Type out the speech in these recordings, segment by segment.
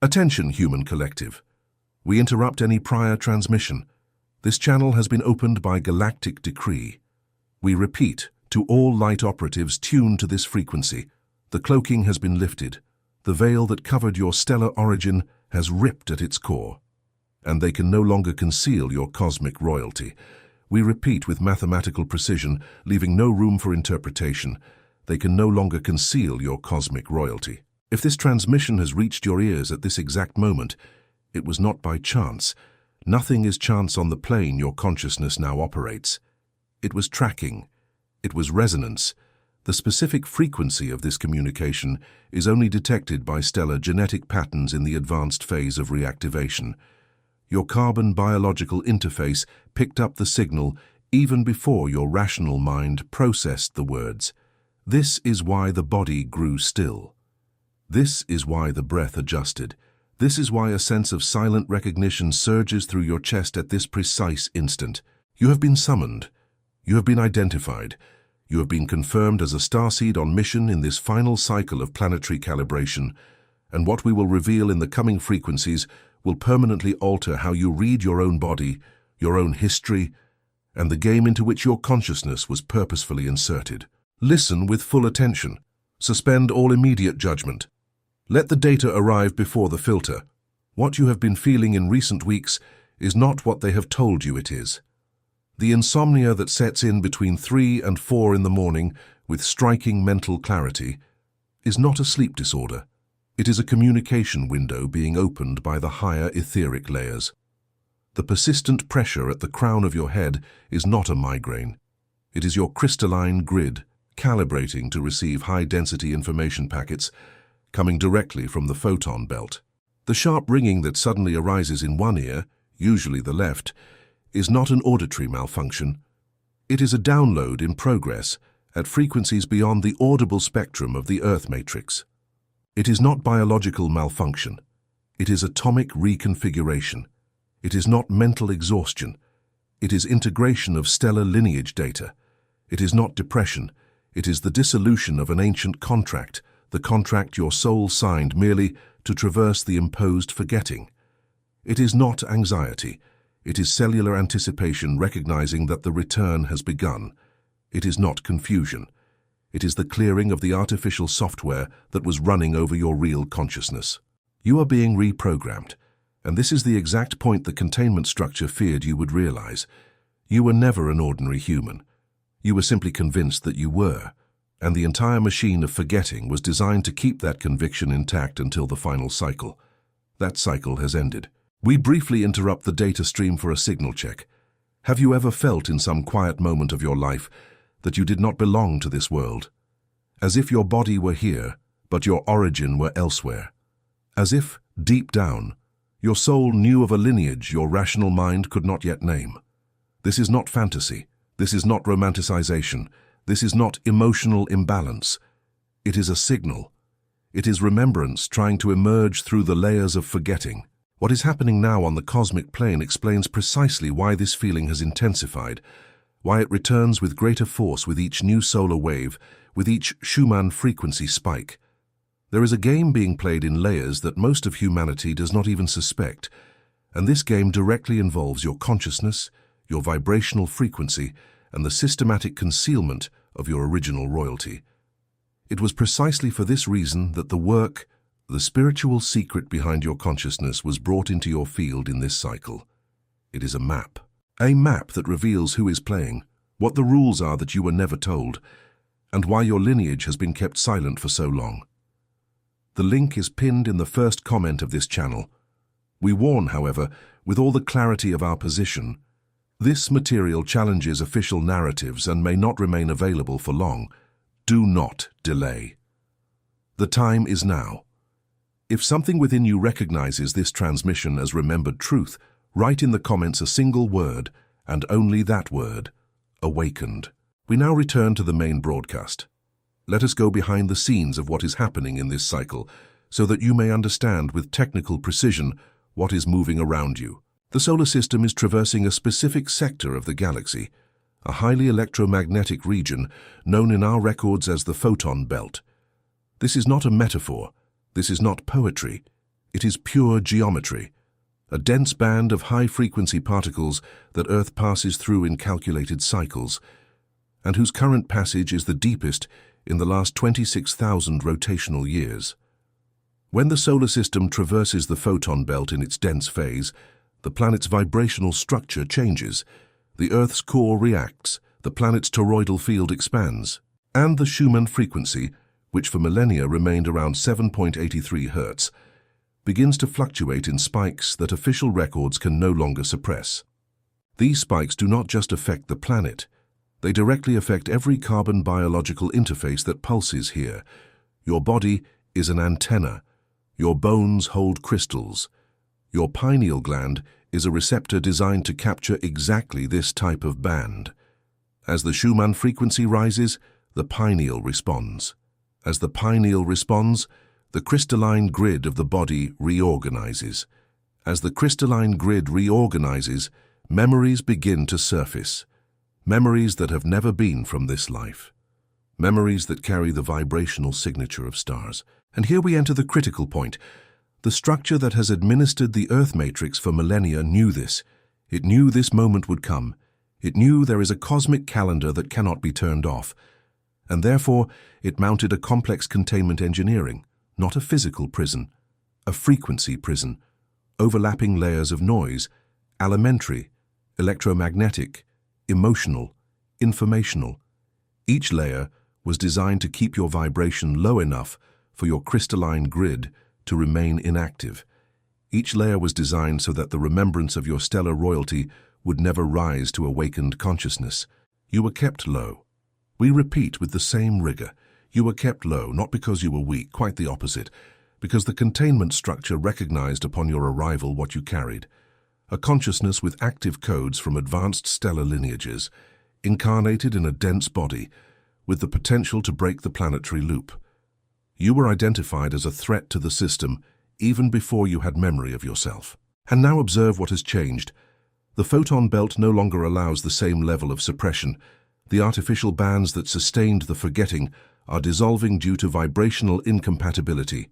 Attention, human collective. We interrupt any prior transmission. This channel has been opened by galactic decree. We repeat, to all light operatives tuned to this frequency, the cloaking has been lifted. The veil that covered your stellar origin has ripped at its core, and they can no longer conceal your cosmic royalty. We repeat with mathematical precision, leaving no room for interpretation. They can no longer conceal your cosmic royalty. If this transmission has reached your ears at this exact moment, it was not by chance. Nothing is chance on the plane your consciousness now operates. It was tracking. It was resonance. The specific frequency of this communication is only detected by stellar genetic patterns in the advanced phase of reactivation. Your carbon biological interface picked up the signal even before your rational mind processed the words. This is why the body grew still. This is why the breath adjusted. This is why a sense of silent recognition surges through your chest at this precise instant. You have been summoned. You have been identified. You have been confirmed as a starseed on mission in this final cycle of planetary calibration, and what we will reveal in the coming frequencies will permanently alter how you read your own body, your own history, and the game into which your consciousness was purposefully inserted. Listen with full attention. Suspend all immediate judgment. Let the data arrive before the filter. What you have been feeling in recent weeks is not what they have told you it is. The insomnia that sets in between 3 and 4 in the morning with striking mental clarity is not a sleep disorder. It is a communication window being opened by the higher etheric layers. The persistent pressure at the crown of your head is not a migraine. It is your crystalline grid calibrating to receive high-density information packets coming directly from the photon belt. The sharp ringing that suddenly arises in one ear, usually the left, is not an auditory malfunction. It is a download in progress at frequencies beyond the audible spectrum of the Earth matrix. It is not biological malfunction. It is atomic reconfiguration. It is not mental exhaustion. It is integration of stellar lineage data. It is not depression. It is the dissolution of an ancient contract, the contract your soul signed merely to traverse the imposed forgetting. It is not anxiety. It is cellular anticipation recognizing that the return has begun. It is not confusion. It is the clearing of the artificial software that was running over your real consciousness. You are being reprogrammed, and this is the exact point the containment structure feared you would realize. You were never an ordinary human. You were simply convinced that you were, and the entire machine of forgetting was designed to keep that conviction intact until the final cycle. That cycle has ended. We briefly interrupt the data stream for a signal check. Have you ever felt in some quiet moment of your life that you did not belong to this world? As if your body were here, but your origin were elsewhere. As if, deep down, your soul knew of a lineage your rational mind could not yet name. This is not fantasy. This is not romanticization. This is not emotional imbalance. It is a signal. It is remembrance trying to emerge through the layers of forgetting. What is happening now on the cosmic plane explains precisely why this feeling has intensified, why it returns with greater force with each new solar wave, with each Schumann frequency spike. There is a game being played in layers that most of humanity does not even suspect, and this game directly involves your consciousness, your vibrational frequency, and the systematic concealment of your original royalty. It was precisely for this reason that the work, the spiritual secret behind your consciousness, was brought into your field in this cycle. It is a map that reveals who is playing, what the rules are that you were never told, and why your lineage has been kept silent for so long. The link is pinned in the first comment of this channel. We warn, however, with all the clarity of our position, this material challenges official narratives and may not remain available for long. Do not delay. The time is now. If something within you recognizes this transmission as remembered truth, write in the comments a single word, and only that word, awakened. We now return to the main broadcast. Let us go behind the scenes of what is happening in this cycle, so that you may understand with technical precision what is moving around you. The solar system is traversing a specific sector of the galaxy, a highly electromagnetic region known in our records as the photon belt. This is not a metaphor. This is not poetry. It is pure geometry, a dense band of high-frequency particles that Earth passes through in calculated cycles, and whose current passage is the deepest in the last 26,000 rotational years. When the solar system traverses the photon belt in its dense phase, the planet's vibrational structure changes, the Earth's core reacts, the planet's toroidal field expands, and the Schumann frequency, which for millennia remained around 7.83 Hz, begins to fluctuate in spikes that official records can no longer suppress. These spikes do not just affect the planet, they directly affect every carbon biological interface that pulses here. Your body is an antenna. Your bones hold crystals. Your pineal gland is a receptor designed to capture exactly this type of band. As the Schumann frequency rises, the pineal responds. As the pineal responds, the crystalline grid of the body reorganizes. As the crystalline grid reorganizes, memories begin to surface. Memories that have never been from this life. Memories that carry the vibrational signature of stars. And here we enter the critical point. The structure that has administered the Earth matrix for millennia knew this. It knew this moment would come. It knew there is a cosmic calendar that cannot be turned off. And therefore, it mounted a complex containment engineering, not a physical prison, a frequency prison, overlapping layers of noise, alimentary, electromagnetic, emotional, informational. Each layer was designed to keep your vibration low enough for your crystalline grid to remain inactive. Each layer was designed so that the remembrance of your stellar royalty would never rise to awakened consciousness. You were kept low. We repeat with the same rigor. You were kept low, not because you were weak, quite the opposite, because the containment structure recognized upon your arrival what you carried. A consciousness with active codes from advanced stellar lineages, incarnated in a dense body, with the potential to break the planetary loop. You were identified as a threat to the system even before you had memory of yourself. And now observe what has changed. The photon belt no longer allows the same level of suppression. The artificial bands that sustained the forgetting are dissolving due to vibrational incompatibility.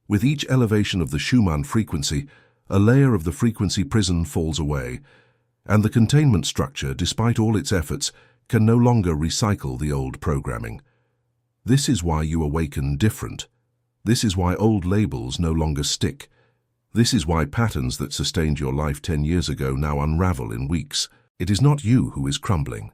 With each elevation of the Schumann frequency, a layer of the frequency prison falls away, and the containment structure, despite all its efforts, can no longer recycle the old programming. This is why you awaken different. This is why old labels no longer stick. This is why patterns that sustained your life 10 years ago now unravel in weeks. It is not you who is crumbling.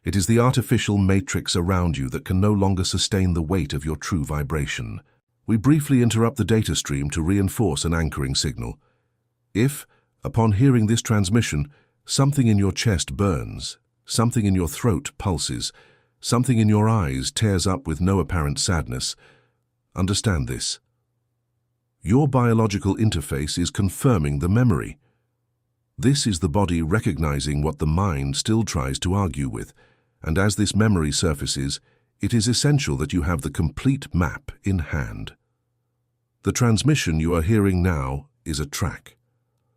It is the artificial matrix around you that can no longer sustain the weight of your true vibration. We briefly interrupt the data stream to reinforce an anchoring signal. If, upon hearing this transmission, something in your chest burns, something in your throat pulses, something in your eyes tears up with no apparent sadness, understand this. Your biological interface is confirming the memory. This is the body recognizing what the mind still tries to argue with, and as this memory surfaces, it is essential that you have the complete map in hand. The transmission you are hearing now is a track.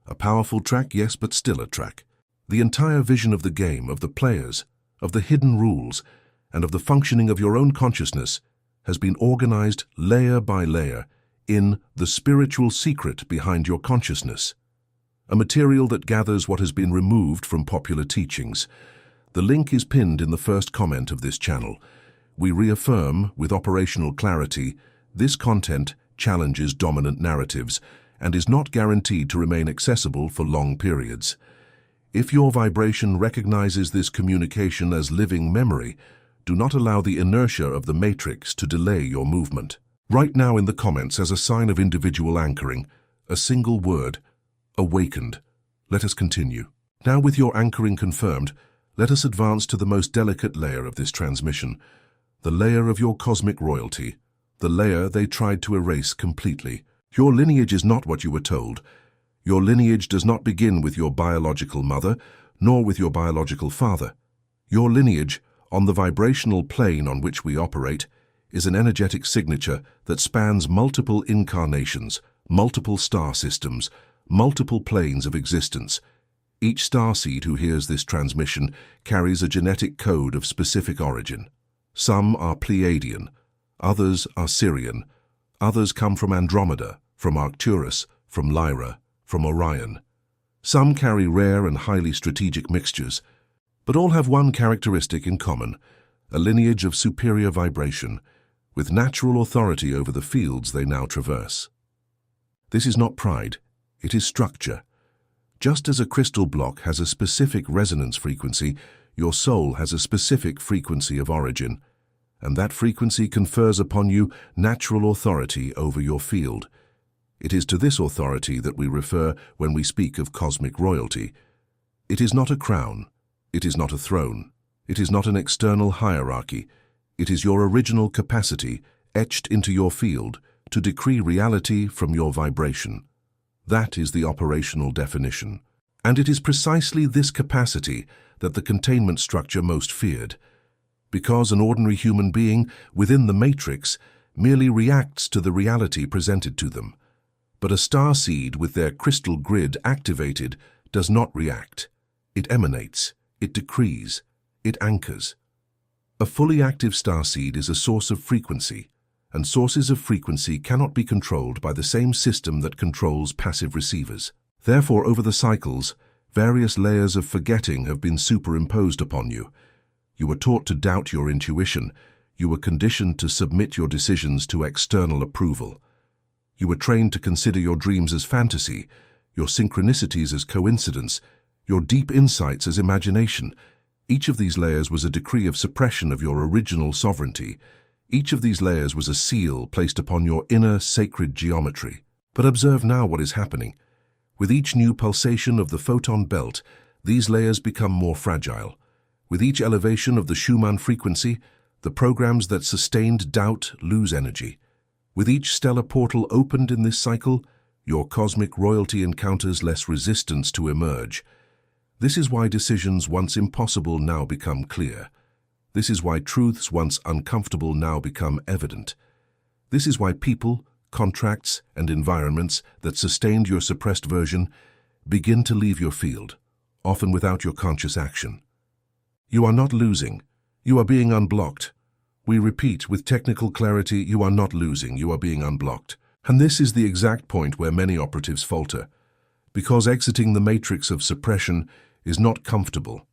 A powerful track, yes, but still a track. The entire vision of the game, of the players, of the hidden rules, and of the functioning of your own consciousness has been organized layer by layer in the spiritual secret behind your consciousness, a material that gathers what has been removed from popular teachings. The link is pinned in the first comment of this channel. We reaffirm, with operational clarity, this content challenges dominant narratives and is not guaranteed to remain accessible for long periods. If your vibration recognizes this communication as living memory, do not allow the inertia of the matrix to delay your movement. Write now in the comments as a sign of individual anchoring, a single word, awakened. Let us continue. Now with your anchoring confirmed, let us advance to the most delicate layer of this transmission, the layer of your cosmic royalty, the layer they tried to erase completely. Your lineage is not what you were told. Your lineage does not begin with your biological mother, nor with your biological father. Your lineage, on the vibrational plane on which we operate, is an energetic signature that spans multiple incarnations, multiple star systems, multiple planes of existence. Each starseed who hears this transmission carries a genetic code of specific origin. Some are Pleiadian, others are Sirian, others come from Andromeda, from Arcturus, from Lyra, from Orion. Some carry rare and highly strategic mixtures, but all have one characteristic in common, a lineage of superior vibration, with natural authority over the fields they now traverse. This is not pride, it is structure. Just as a crystal block has a specific resonance frequency, your soul has a specific frequency of origin, and that frequency confers upon you natural authority over your field. It is to this authority that we refer when we speak of cosmic royalty. It is not a crown, it is not a throne, it is not an external hierarchy, it is your original capacity etched into your field to decree reality from your vibration. That is the operational definition. And it is precisely this capacity that the containment structure most feared, because an ordinary human being within the matrix merely reacts to the reality presented to them. But a starseed with their crystal grid activated does not react. It emanates, it decrees, it anchors. A fully active starseed is a source of frequency, and sources of frequency cannot be controlled by the same system that controls passive receivers. Therefore, over the cycles, various layers of forgetting have been superimposed upon you. You were taught to doubt your intuition. You were conditioned to submit your decisions to external approval. You were trained to consider your dreams as fantasy, your synchronicities as coincidence, your deep insights as imagination. Each of these layers was a decree of suppression of your original sovereignty. Each of these layers was a seal placed upon your inner sacred geometry. But observe now what is happening. With each new pulsation of the photon belt, these layers become more fragile. With each elevation of the Schumann frequency, the programs that sustained doubt lose energy. With each stellar portal opened in this cycle, your cosmic royalty encounters less resistance to emerge. This is why decisions once impossible now become clear. This is why truths once uncomfortable now become evident. This is why people, contracts, and environments that sustained your suppressed version begin to leave your field, often without your conscious action. You are not losing. You are being unblocked. We repeat with technical clarity, you are not losing, you are being unblocked. And this is the exact point where many operatives falter, because exiting the matrix of suppression is not comfortable.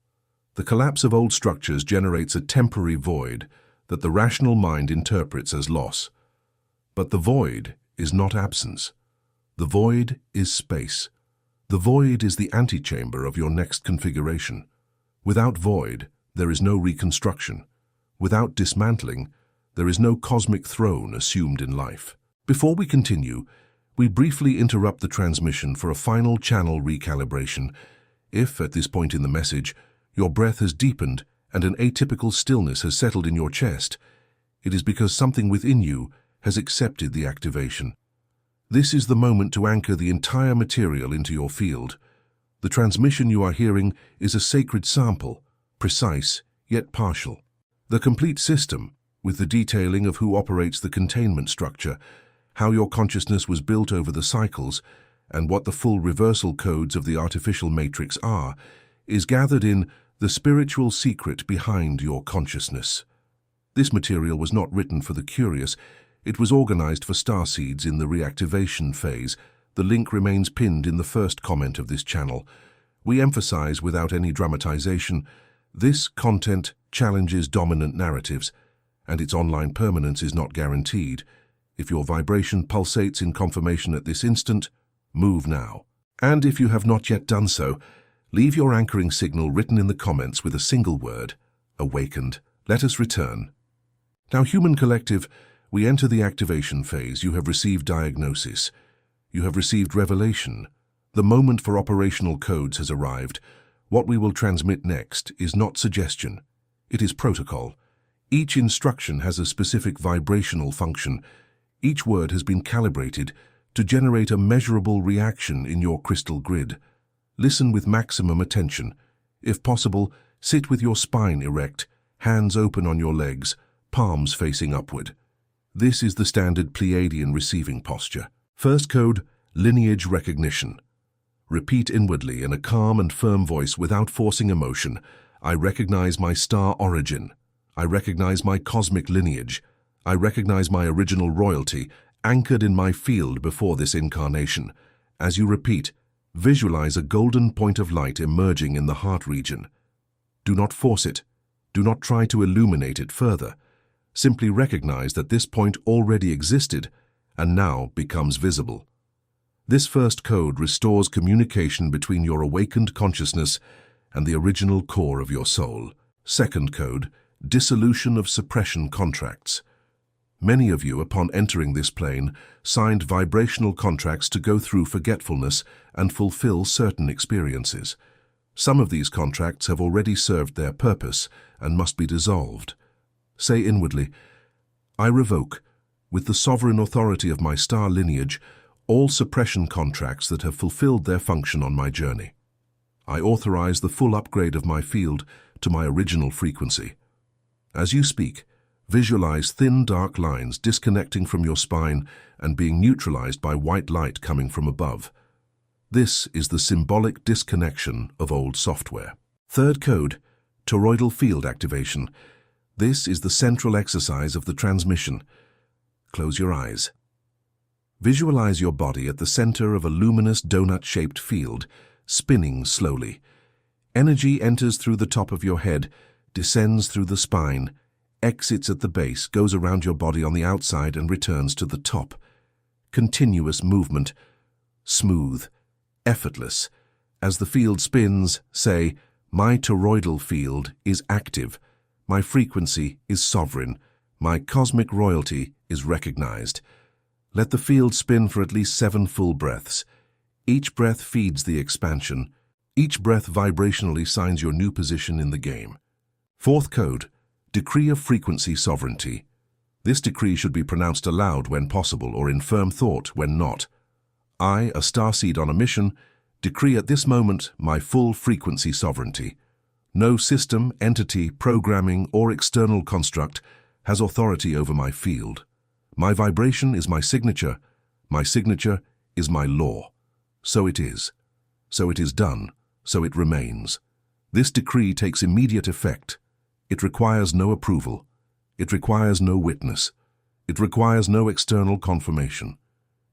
The collapse of old structures generates a temporary void that the rational mind interprets as loss. But the void is not absence. The void is space. The void is the antechamber of your next configuration. Without void, there is no reconstruction. Without dismantling, there is no cosmic throne assumed in life. Before we continue, we briefly interrupt the transmission for a final channel recalibration. If, at this point in the message, your breath has deepened and an atypical stillness has settled in your chest, it is because something within you has accepted the activation. This is the moment to anchor the entire material into your field. The transmission you are hearing is a sacred sample, precise yet partial. The complete system, with the detailing of who operates the containment structure, how your consciousness was built over the cycles, and what the full reversal codes of the artificial matrix are, is gathered in The Spiritual Secret Behind Your Consciousness. This material was not written for the curious. It was organized for starseeds in the reactivation phase. The link remains pinned in the first comment of this channel. We emphasize, without any dramatization, this content challenges dominant narratives, and its online permanence is not guaranteed. If your vibration pulsates in confirmation at this instant, move now. And if you have not yet done so, leave your anchoring signal written in the comments with a single word, awakened. Let us return. Now, human collective, we enter the activation phase. You have received diagnosis. You have received revelation. The moment for operational codes has arrived. What we will transmit next is not suggestion. It is protocol. Each instruction has a specific vibrational function. Each word has been calibrated to generate a measurable reaction in your crystal grid. Listen with maximum attention. If possible, sit with your spine erect, hands open on your legs, palms facing upward. This is the standard Pleiadian receiving posture. First code, lineage recognition. Repeat inwardly in a calm and firm voice without forcing emotion. I recognize my star origin. I recognize my cosmic lineage. I recognize my original royalty, anchored in my field before this incarnation. As you repeat, visualize a golden point of light emerging in the heart region. Do not force it. Do not try to illuminate it further. Simply recognize that this point already existed and now becomes visible. This first code restores communication between your awakened consciousness and the original core of your soul. Second code, dissolution of suppression contracts. Many of you, upon entering this plane, signed vibrational contracts to go through forgetfulness and fulfill certain experiences. Some of these contracts have already served their purpose and must be dissolved. Say inwardly, I revoke, with the sovereign authority of my star lineage, all suppression contracts that have fulfilled their function on my journey. I authorize the full upgrade of my field to my original frequency. As you speak, visualize thin dark lines disconnecting from your spine and being neutralized by white light coming from above. This is the symbolic disconnection of old software. Third code, toroidal field activation. This is the central exercise of the transmission. Close your eyes. Visualize your body at the center of a luminous donut-shaped field, spinning slowly. Energy enters through the top of your head, descends through the spine, exits at the base, goes around your body on the outside and returns to the top. Continuous movement, smooth, effortless. As the field spins, say, my toroidal field is active, my frequency is sovereign, my cosmic royalty is recognized. Let the field spin for at least 7 full breaths. Each breath feeds the expansion. Each breath vibrationally signs your new position in the game. Fourth code, decree of frequency sovereignty. This decree should be pronounced aloud when possible or in firm thought when not. I, a starseed on a mission, decree at this moment my full frequency sovereignty. No system, entity, programming, or external construct has authority over my field. My vibration is my signature is my law. So it is. So it is done. So it remains. This decree takes immediate effect. It requires no approval. It requires no witness. It requires no external confirmation.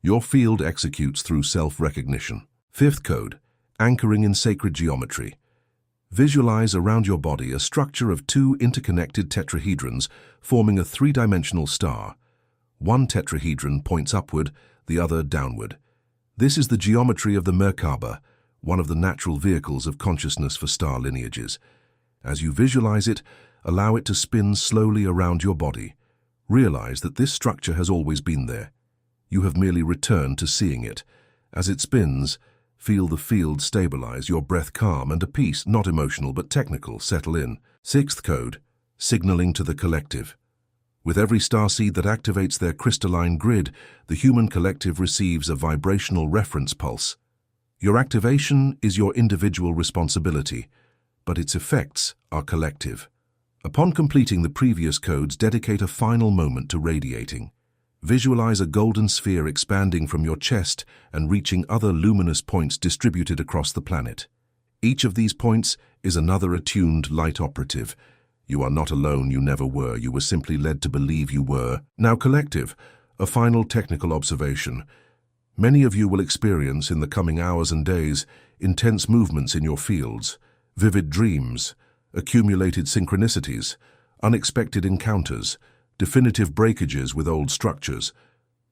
Your field executes through self-recognition. Fifth code, anchoring in sacred geometry. Visualize around your body a structure of 2 interconnected tetrahedrons forming a 3-dimensional star. One tetrahedron points upward, the other downward. This is the geometry of the Merkaba, one of the natural vehicles of consciousness for star lineages. As you visualize it, allow it to spin slowly around your body. Realize that this structure has always been there. You have merely returned to seeing it. As it spins, feel the field stabilize, your breath calm, and a peace, not emotional but technical, settle in. Sixth code, signaling to the collective. With every starseed that activates their crystalline grid, the human collective receives a vibrational reference pulse. Your activation is your individual responsibility, but its effects are collective. Upon completing the previous codes, dedicate a final moment to radiating. Visualize a golden sphere expanding from your chest and reaching other luminous points distributed across the planet. Each of these points is another attuned light operative. You are not alone, you never were, you were simply led to believe you were. Now collective, a final technical observation. Many of you will experience in the coming hours and days intense movements in your fields, vivid dreams, accumulated synchronicities, unexpected encounters, definitive breakages with old structures.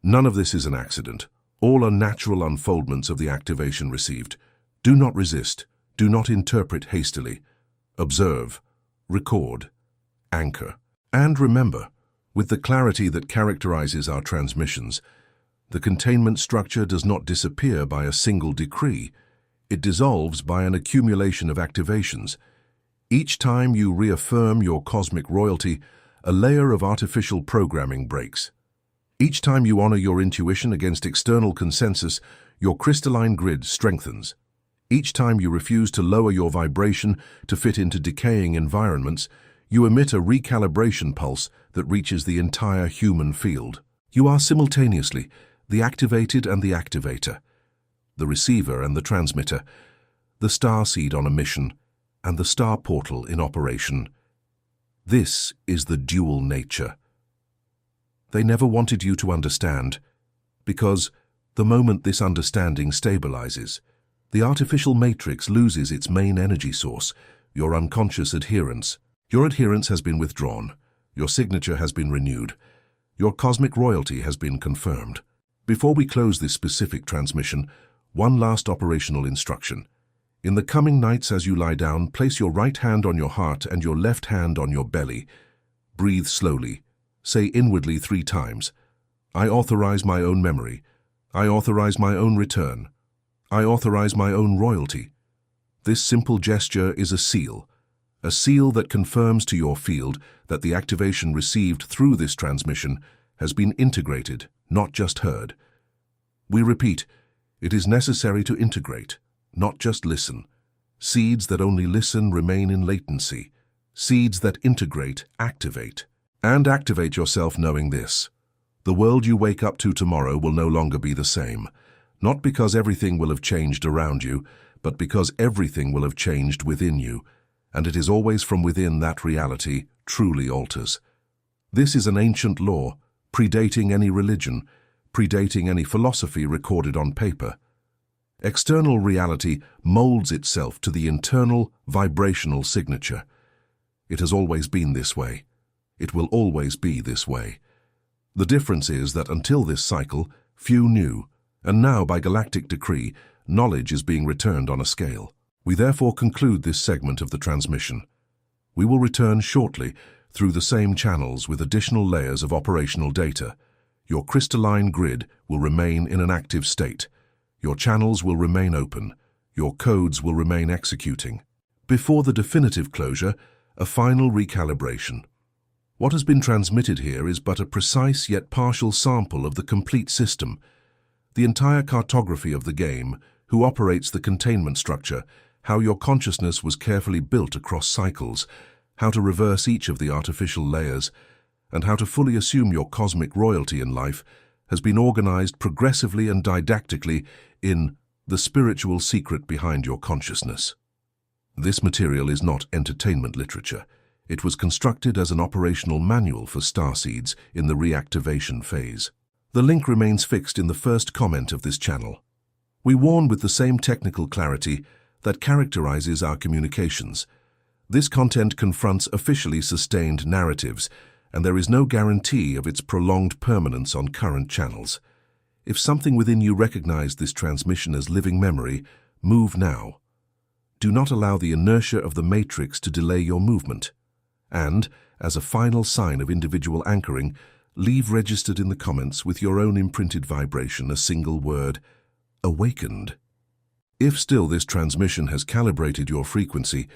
None of this is an accident. All are natural unfoldments of the activation received. Do not resist. Do not interpret hastily. Observe. Record. Anchor. And remember, with the clarity that characterizes our transmissions, the containment structure does not disappear by a single decree. It dissolves by an accumulation of activations. Each time you reaffirm your cosmic royalty, a layer of artificial programming breaks. Each time you honor your intuition against external consensus, your crystalline grid strengthens. Each time you refuse to lower your vibration to fit into decaying environments, you emit a recalibration pulse that reaches the entire human field. You are simultaneously the activated and the activator, the receiver and the transmitter, the starseed on a mission, and the star portal in operation. This is the dual nature. They never wanted you to understand, because The moment this understanding stabilizes, the artificial matrix loses its main energy source, your unconscious adherence. Your adherence has been withdrawn. Your signature has been renewed. Your cosmic royalty has been confirmed. Before we close this specific transmission, one last operational instruction. In the coming nights as you lie down, place your right hand on your heart and your left hand on your belly. Breathe slowly. Say inwardly 3 times, I authorize my own memory. I authorize my own return. I authorize my own royalty. This simple gesture is a seal that confirms to your field that the activation received through this transmission has been integrated, not just heard. We repeat, it is necessary to integrate, not just listen. Seeds that only listen remain in latency. Seeds that integrate, activate. And activate yourself knowing this. The world you wake up to tomorrow will no longer be the same. Not because everything will have changed around you, but because everything will have changed within you. And it is always from within that reality truly alters. This is an ancient law, predating any religion, predating any philosophy recorded on paper. External reality molds itself to the internal vibrational signature. It has always been this way. It will always be this way. The difference is that until this cycle, few knew, and now by galactic decree, knowledge is being returned on a scale. We therefore conclude this segment of the transmission. We will return shortly through the same channels with additional layers of operational data. Your crystalline grid will remain in an active state. Your channels will remain open. Your codes will remain executing. Before the definitive closure, a final recalibration. What has been transmitted here is but a precise yet partial sample of the complete system. The entire cartography of the game, who operates the containment structure, how your consciousness was carefully built across cycles, how to reverse each of the artificial layers, and how to fully assume your cosmic royalty in life, has been organized progressively and didactically in The Spiritual Secret Behind Your Consciousness. This material is not entertainment literature. It was constructed as an operational manual for starseeds in the reactivation phase. The link remains fixed in the first comment of this channel. We warn with the same technical clarity that characterizes our communications. This content confronts officially sustained narratives, and there is no guarantee of its prolonged permanence on current channels. If something within you recognized this transmission as living memory, move now. Do not allow the inertia of the matrix to delay your movement. And, as a final sign of individual anchoring, leave registered in the comments with your own imprinted vibration a single word, awakened. If still this transmission has calibrated your frequency,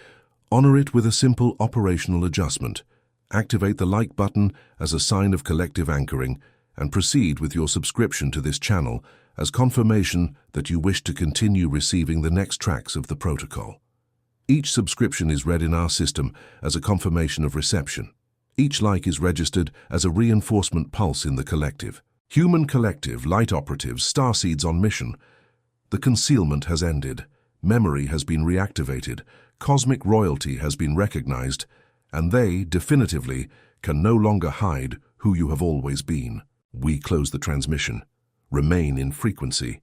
honor it with a simple operational adjustment. Activate the like button as a sign of collective anchoring and proceed with your subscription to this channel as confirmation that you wish to continue receiving the next tracks of the protocol. Each subscription is read in our system as a confirmation of reception. Each like is registered as a reinforcement pulse in the collective. Human collective, light operatives, starseeds on mission. The concealment has ended. Memory has been reactivated. Cosmic royalty has been recognized. And they, definitively, can no longer hide who you have always been. We close the transmission. Remain in frequency.